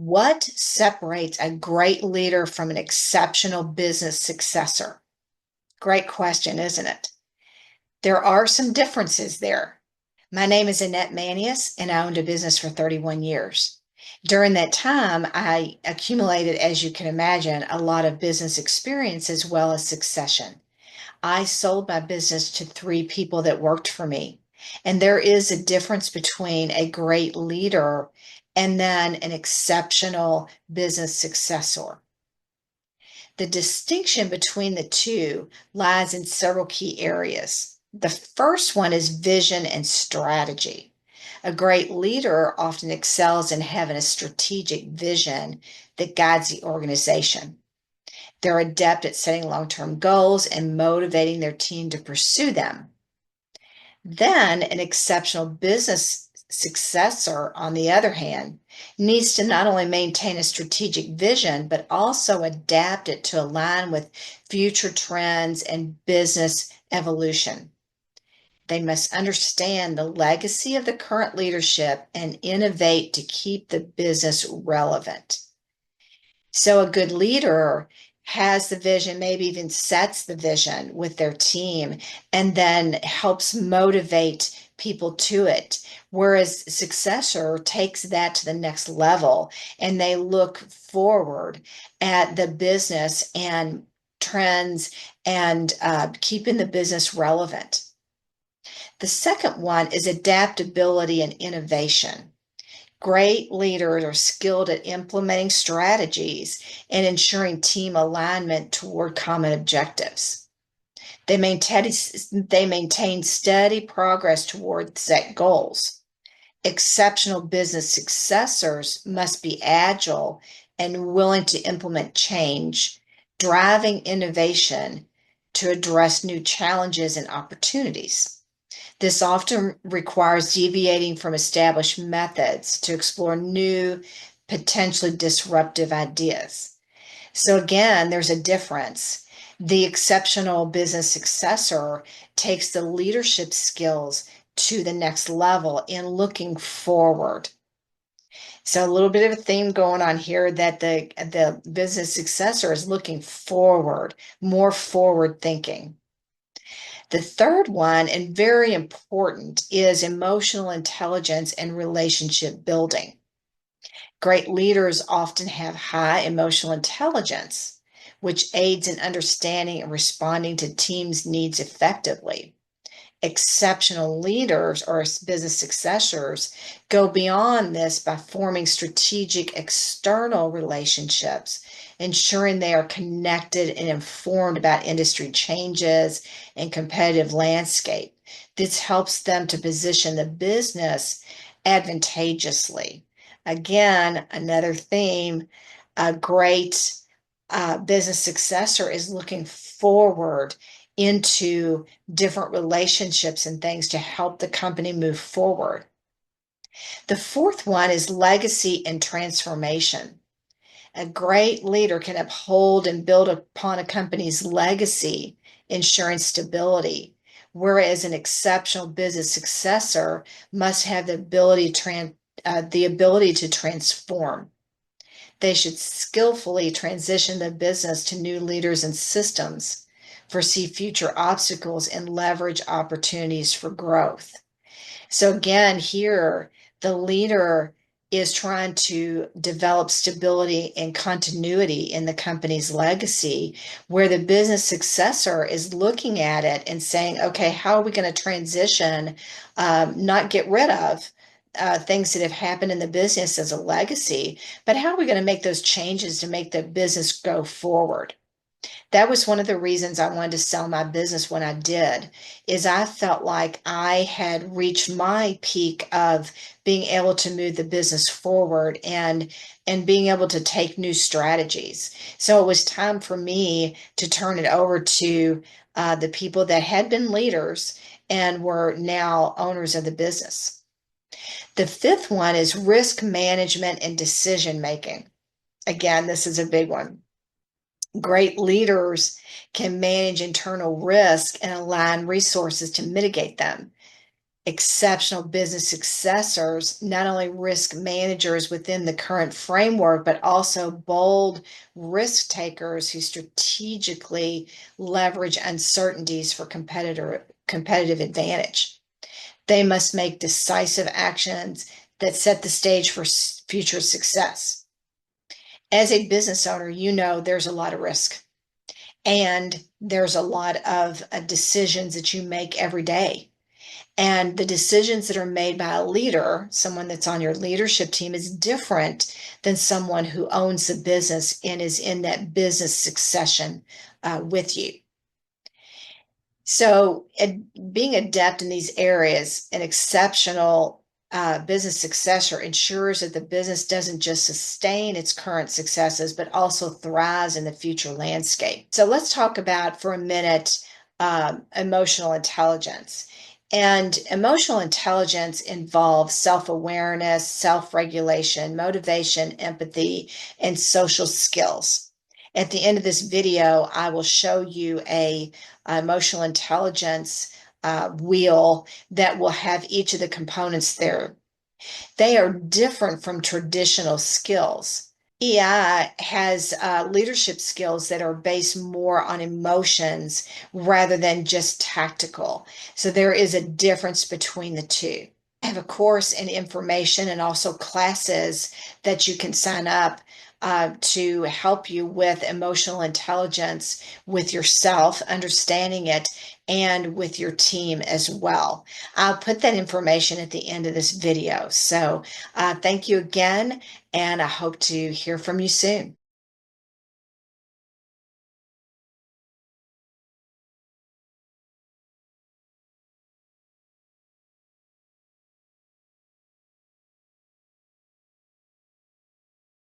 What separates a great leader from an exceptional business successor? Great question, isn't it? There are some differences there. My name is Annette Manius, and I owned a business for 31 years. During that time, I accumulated, as you can imagine, a lot of business experience as well as succession. I sold my business to three people that worked for me. And there is a difference between a great leader and then an exceptional business successor. The distinction between the two lies in several key areas. The first one is vision and strategy. A great leader often excels in having a strategic vision that guides the organization. They're adept at setting long-term goals and motivating their team to pursue them. Then an exceptional business successor, on the other hand, needs to not only maintain a strategic vision, but also adapt it to align with future trends and business evolution. They must understand the legacy of the current leadership and innovate to keep the business relevant. So a good leader has the vision, maybe even sets the vision with their team, and then helps motivate people to it. Whereas successor takes that to the next level and they look forward at the business and trends and keeping the business relevant. The second one is adaptability and innovation. Great leaders are skilled at implementing strategies and ensuring team alignment toward common objectives. They maintain steady progress toward set goals. Exceptional business successors must be agile and willing to implement change, driving innovation to address new challenges and opportunities. This often requires deviating from established methods to explore new, potentially disruptive ideas. So, again, there's a difference. The exceptional business successor takes the leadership skills to the next level in looking forward. So, a little bit of a theme going on here that the business successor is looking forward, more forward thinking. The third one, and very important, is emotional intelligence and relationship building. Great leaders often have high emotional intelligence, which aids in understanding and responding to teams' needs effectively. Exceptional leaders or business successors go beyond this by forming strategic external relationships, ensuring they are connected and informed about industry changes and competitive landscape. This helps them to position the business advantageously. Again, another theme, a great business successor is looking forward into different relationships and things to help the company move forward. The fourth one is legacy and transformation. A great leader can uphold and build upon a company's legacy, ensuring stability, whereas an exceptional business successor must have the ability to transform. They should skillfully transition the business to new leaders and systems, foresee future obstacles, and leverage opportunities for growth. So, again, here, the leader is trying to develop stability and continuity in the company's legacy, where the business successor is looking at it and saying, okay, how are we going to transition, not get rid of things that have happened in the business as a legacy, but how are we going to make those changes to make the business go forward? That was one of the reasons I wanted to sell my business when I did, is I felt like I had reached my peak of being able to move the business forward and being able to take new strategies. So it was time for me to turn it over to the people that had been leaders and were now owners of the business. The fifth one is risk management and decision making. Again, this is a big one. Great leaders can manage internal risk and align resources to mitigate them. Exceptional business successors, not only risk managers within the current framework, but also bold risk takers who strategically leverage uncertainties for competitive advantage. They must make decisive actions that set the stage for future success. As a business owner, you know there's a lot of risk and there's a lot of decisions that you make every day. And the decisions that are made by a leader, someone that's on your leadership team, is different than someone who owns the business and is in that business succession with you. So, being adept in these areas, an exceptional business successor ensures that the business doesn't just sustain its current successes, but also thrives in the future landscape. So, let's talk about for a minute emotional intelligence. And emotional intelligence involves self-awareness, self-regulation, motivation, empathy, and social skills. At the end of this video, I will show you a emotional intelligence wheel that will have each of the components there. They are different from traditional skills. EI has leadership skills that are based more on emotions rather than just tactical. So there is a difference between the two. I have a course and information and also classes that you can sign up to help you with emotional intelligence with yourself, understanding it, and with your team as well. I'll put that information at the end of this video. So thank you again, and I hope to hear from you soon.